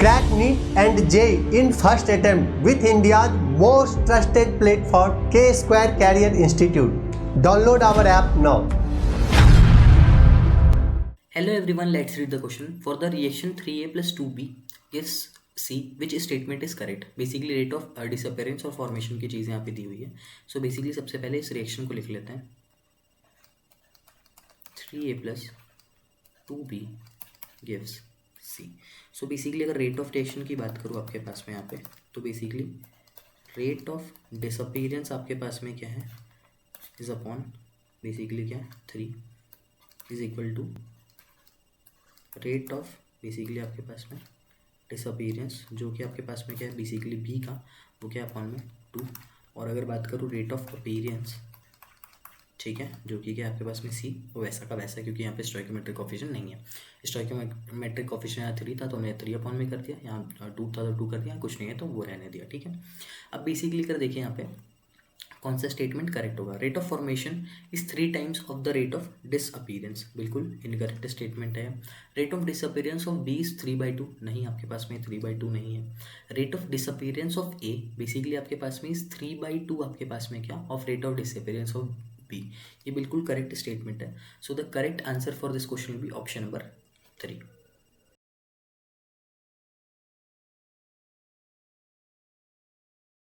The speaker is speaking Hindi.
Crack NEET and JEE in first attempt with India's most trusted platform, K-Square Career Institute. Download our app now. Hello everyone, let's read the question. For the reaction 3A plus 2B gives C, which statement is correct? Basically rate of disappearance और formation की चीज़ यहाँ पे दी हुई है. So basically सबसे पहले इस reaction को लिख लेते हैं. 3A plus 2B gives C. So basically अगर rate of reaction की बात करूँ आपके पास में यहाँ पे, तो basically rate of disappearance आपके पास में क्या है, is upon basically क्या है 3 is equal to rate of basically आपके पास में डिसअपीयरेंस जो कि आपके पास में क्या है बेसिकली बी का, वो क्या अपॉन में 2. और अगर बात करूँ रेट ऑफ अपीयरेंस, ठीक है, जो कि क्या है आपके पास में सी, वो वैसा का वैसा, क्योंकि यहाँ पे स्टोइकोमेट्रिक कोफिशिएंट नहीं है. स्टोइकोमेट्रिक कोफिशिएंट यहाँ 3 था तो हमने 3 अपॉन में कर दिया, यहाँ 2 था तो 2 कर दिया, कुछ नहीं है तो वो रहने दिया. ठीक है, अब बेसिकली कर देखिए यहाँ पे कौन सा स्टेटमेंट करेक्ट होगा. Rate of formation is 3 times of the rate of disappearance, बिल्कुल इनकरेक्ट स्टेटमेंट है. Rate of disappearance of B is 3/2, नहीं आपके पास में 3/2 नहीं है. Rate of disappearance of A basically आपके पास में इज 3/2 आपके पास में क्या of rate of disappearance of B, ये बिल्कुल करेक्ट स्टेटमेंट है. So the correct answer for this question will be option number 3.